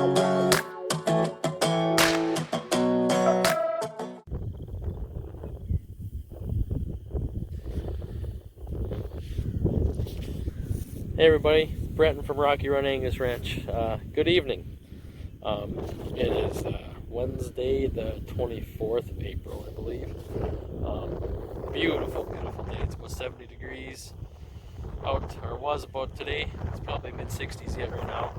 Hey everybody, Brenton from Rocky Run Angus Ranch. Good evening. It is Wednesday the 24th of April, I believe. Beautiful, beautiful day. It's about 70 degrees out, or was about today. It's probably mid-60s yet right now.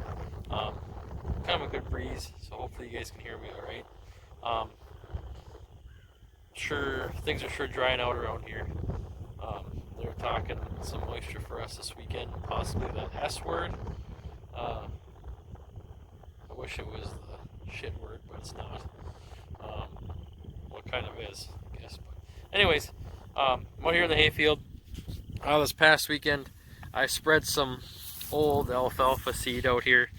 Kind of a good breeze, so hopefully you guys can hear me all right. Sure, things are sure drying out around here. They're talking some moisture for us this weekend, possibly the S word. I wish it was the shit word, but it's not. What kind of is, I guess. But anyways, I'm out here in the hayfield. This past weekend, I spread some old alfalfa seed out here.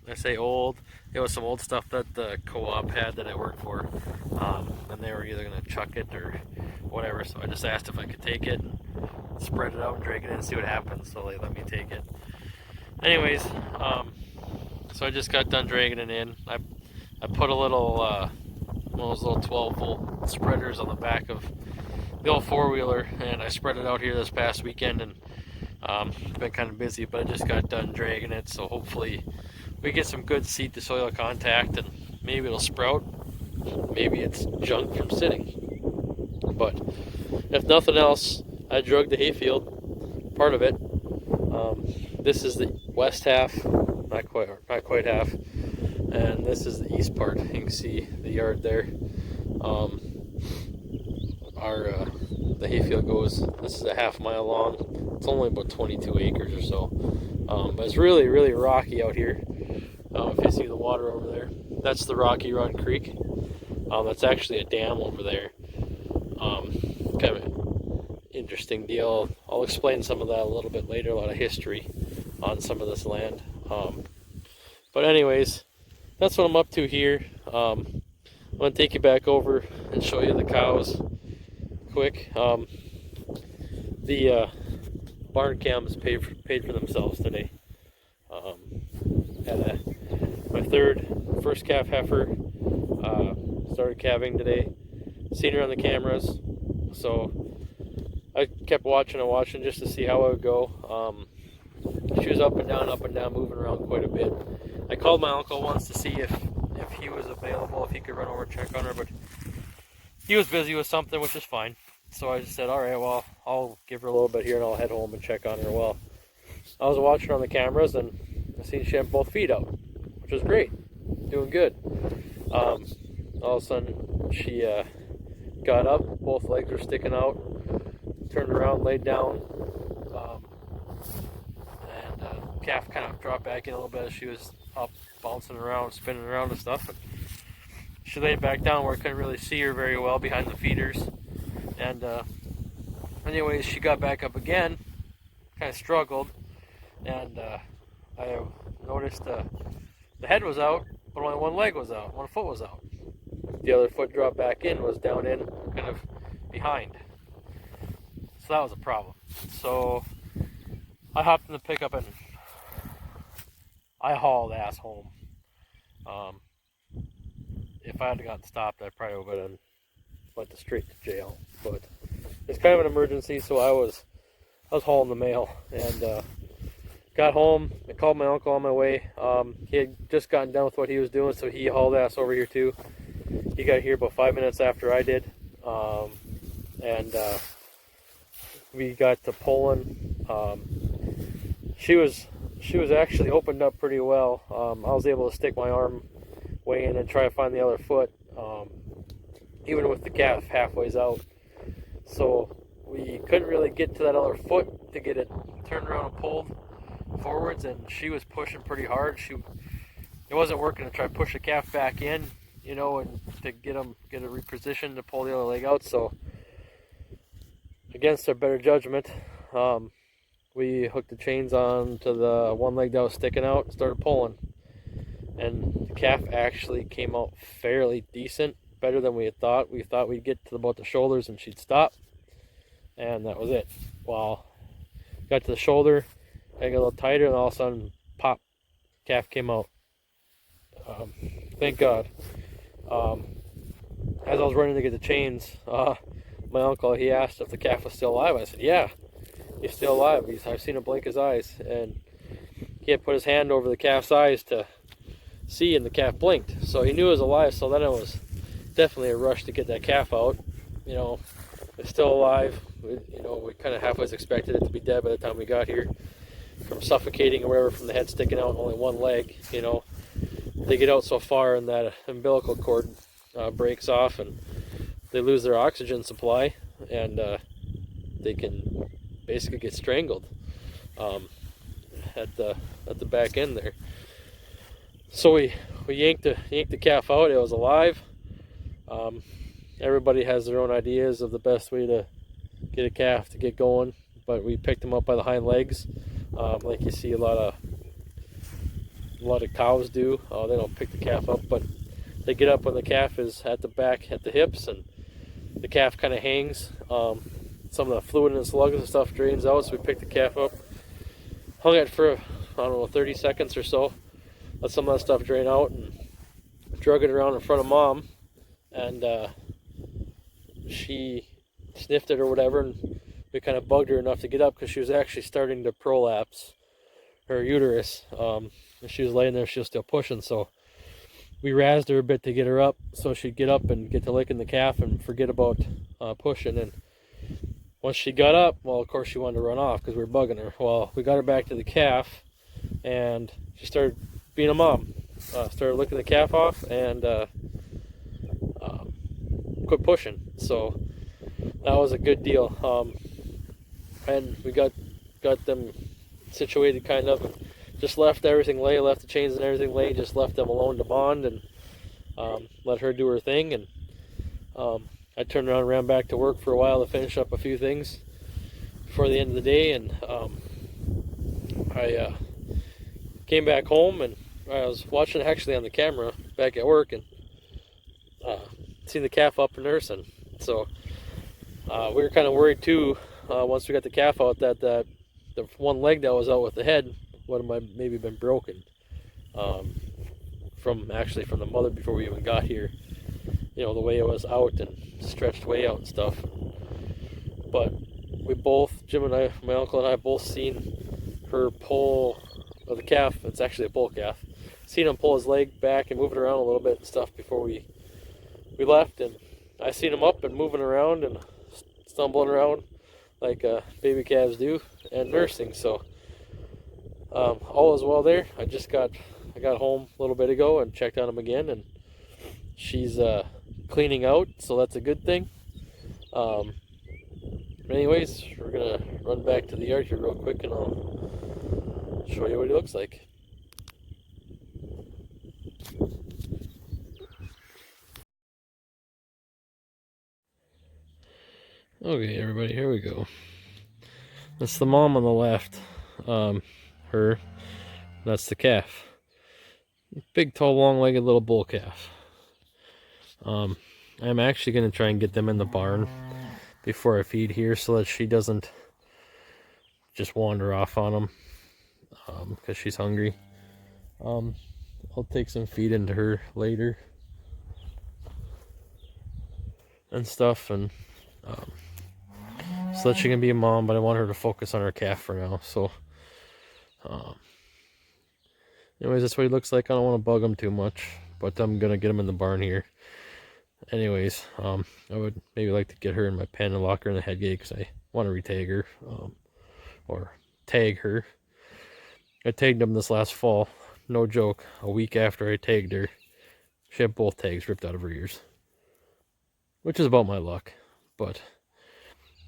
I say old. It was some old stuff that the co-op had that I worked for, and they were either going to chuck it or whatever. So I just asked if I could take it, spread it out, and drag it in and see what happens. So they let me take it. Anyways, so I just got done dragging it in. I put a little one of those little 12-volt spreaders on the back of the old four-wheeler, and I spread it out here this past weekend, and it's been kind of busy, but I just got done dragging it, so hopefully we get some good seed to soil contact, and maybe it'll sprout. Maybe it's junk from sitting. But if nothing else, I drug the hayfield, part of it. This is the west half, not quite half, and this is the east part. You can see the yard there. The hayfield goes, this is a half-mile long. It's only about 22 acres or so, but it's really, really rocky out here. If you see the water over there, that's the Rocky Run Creek. That's actually a dam over there. Kind of an interesting deal. I'll explain some of that a little bit later, a lot of history on some of this land. But anyways, that's what I'm up to here. I'm going to take you back over and show you the cows quick. The barn cams paid for themselves today. Had my first calf heifer started calving today. Seen her on the cameras, so I kept watching just to see how it would go. She was up and down, moving around quite a bit. I called my uncle once to see if he was available, if he could run over and check on her, but he was busy with something, which is fine. So I just said, all right, well, I'll give her a little bit here and I'll head home and check on her. Well, I was watching her on the cameras and I seen she had both feet out, which was great, doing good. All of a sudden, she got up, both legs were sticking out, turned around, laid down, and calf kind of dropped back in a little bit as she was up, bouncing around, spinning around and stuff. And she laid back down where I couldn't really see her very well behind the feeders. And anyways, she got back up again, kind of struggled, and I noticed the head was out, but only one leg was out, one foot was out. The other foot dropped back in, was down in, kind of behind. So that was a problem. So I hopped in the pickup and I hauled ass home. If I had gotten stopped, I probably would have went straight to jail. But it's kind of an emergency, so I was hauling the mail and got home. I called my uncle on my way. He had just gotten done with what he was doing, so he hauled ass over here too. He got here about 5 minutes after I did, and we got to pulling. She was actually opened up pretty well. I was able to stick my arm way in and try to find the other foot, even with the calf halfways out. So we couldn't really get to that other foot to get it turned around and pulled forwards, and she was pushing pretty hard. It wasn't working to try to push the calf back in, and to get it repositioned to pull the other leg out. So against our better judgment, we hooked the chains on to the one leg that was sticking out and started pulling. And the calf actually came out fairly decent, better than we had thought. We thought we'd get to about the shoulders and she'd stop, and that was it. Well, got to the shoulder, I got a little tighter, and all of a sudden, pop, calf came out. Thank God. As I was running to get the chains, my uncle, he asked if the calf was still alive. I said, yeah, he's still alive. I've seen him blink his eyes. And he had put his hand over the calf's eyes to see, and the calf blinked. So he knew it was alive, so then it was definitely a rush to get that calf out. You know, it's still alive. We kind of halfway expected it to be dead by the time we got here from suffocating or whatever, from the head sticking out and only one leg. They get out so far and that umbilical cord breaks off and they lose their oxygen supply, and they can basically get strangled at the back end there. So we yanked the calf out. It was alive. Everybody has their own ideas of the best way to get a calf to get going, but we picked them up by the hind legs, like you see a lot of cows do. They don't pick the calf up, but they get up when the calf is at the back, at the hips, and the calf kind of hangs. Some of the fluid and slugs and stuff drains out, so we picked the calf up, hung it for, I don't know, 30 seconds or so, let some of that stuff drain out, and drug it around in front of Mom, and she sniffed it or whatever, and we kind of bugged her enough to get up because she was actually starting to prolapse her uterus. And she was laying there, she was still pushing, so we razzed her a bit to get her up so she'd get up and get to licking the calf and forget about pushing. And once she got up, well, of course she wanted to run off because we were bugging her. Well, we got her back to the calf, and she started being a mom. Started licking the calf off and quit pushing. So that was a good deal. And we got them situated, kind of. Just left everything lay, left the chains and everything lay, just left them alone to bond, and let her do her thing. And I turned around and ran back to work for a while to finish up a few things before the end of the day. And I came back home, and I was watching actually on the camera back at work, and seen the calf up and nursing. So we were kind of worried too, once we got the calf out, that the one leg that was out with the head would have maybe been broken from the mother before we even got here. The way it was out and stretched way out and stuff. But we both, Jim and I, my uncle and I, both seen her pull, or the calf, it's actually a bull calf, seen him pull his leg back and move it around a little bit and stuff before we left. And I seen him up and moving around and stumbling around like baby calves do, and nursing. So all is well there. I got home a little bit ago and checked on him again, and she's cleaning out, so that's a good thing. Anyways, we're gonna run back to the yard here real quick, and I'll show you what he looks like. Okay, everybody, here we go. That's the mom on the left. Her. That's the calf. Big, tall, long-legged little bull calf. I'm actually going to try and get them in the barn before I feed here, so that she doesn't just wander off on them, because she's hungry. I'll take some feed into her later and stuff, and so that she can be a mom, but I want her to focus on her calf for now. So anyways, that's what he looks like. I don't want to bug him too much, but I'm gonna get him in the barn here. Anyways, I would maybe like to get her in my pen and lock her in the head gate, because I want to retag her, or tag her. I tagged him this last fall, no joke. A week after I tagged her, she had both tags ripped out of her ears, which is about my luck. But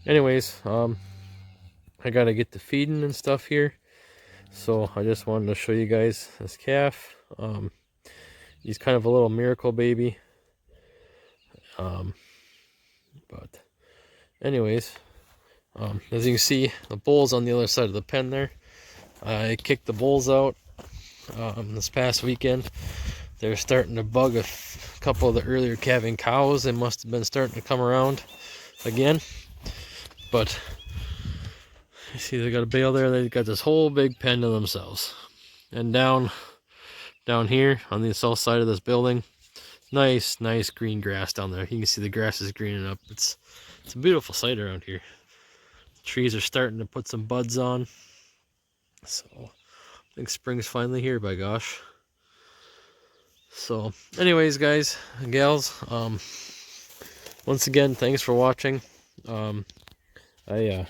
anyways, I gotta get the feeding and stuff here, so I just wanted to show you guys this calf. He's kind of a little miracle baby. But anyways, as you can see, the bull's on the other side of the pen there. I kicked the bulls out this past weekend. They're starting to bug a couple of the earlier calving cows. They must have been starting to come around again. But you see, they got a bale there. They've got this whole big pen to themselves. And down down here on the south side of this building. Nice green grass down there. You can see the grass is greening up. It's a beautiful sight around here. The trees are starting to put some buds on. So I think spring's finally here, by gosh. So anyways, guys and gals, once again, thanks for watching. I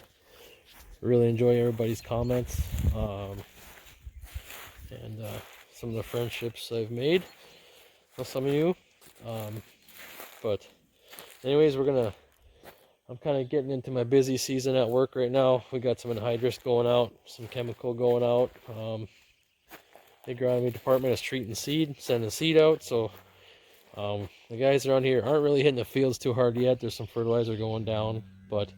really enjoy everybody's comments, and some of the friendships I've made with some of you. But anyways, I'm kind of getting into my busy season at work right now. We got some anhydrous going out, some chemical going out. The agronomy department is treating seed, sending seed out. So the guys around here aren't really hitting the fields too hard yet. There's some fertilizer going down, but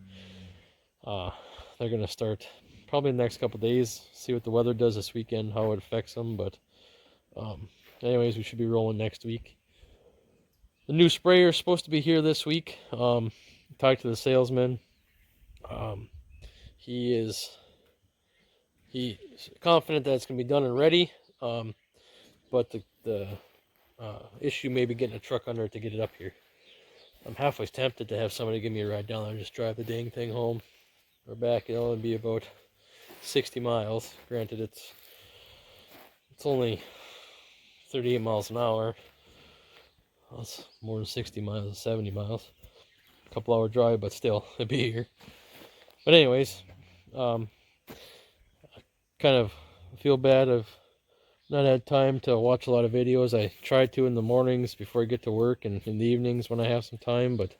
they're going to start probably in the next couple days. See what the weather does this weekend, how it affects them. But anyways, we should be rolling next week. The new sprayer is supposed to be here this week. Talked to the salesman. He's confident that it's going to be done and ready. But the issue may be getting a truck under it to get it up here. I'm halfway tempted to have somebody give me a ride down there and just drive the dang thing home or back. It'll only be about 60 miles. Granted, it's only 38 miles an hour. That's more than 60 miles, 70 miles. A couple hour drive, but still, it'd be here. But anyways, I kind of feel bad I've not had time to watch a lot of videos. I try to in the mornings before I get to work, and in the evenings when I have some time, but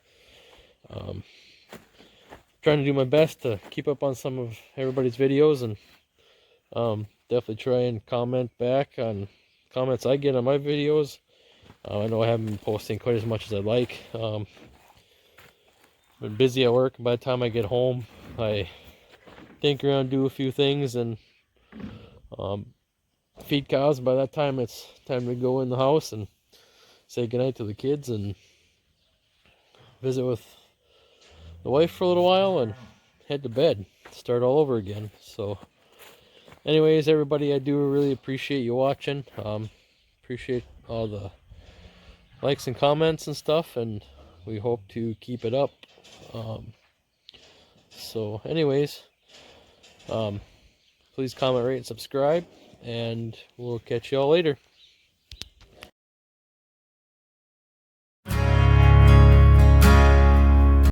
trying to do my best to keep up on some of everybody's videos, and definitely try and comment back on comments I get on my videos. I know I haven't been posting quite as much as I'd like. Been busy at work, and by the time I get home, I think around, do a few things, and feed cows. By that time, it's time to go in the house and say goodnight to the kids and visit with the wife for a little while and head to bed, start all over again. So anyways, everybody, I do really appreciate you watching. Appreciate all the likes and comments and stuff, and we hope to keep it up. So anyways, please comment, rate, and subscribe, and we'll catch y'all later.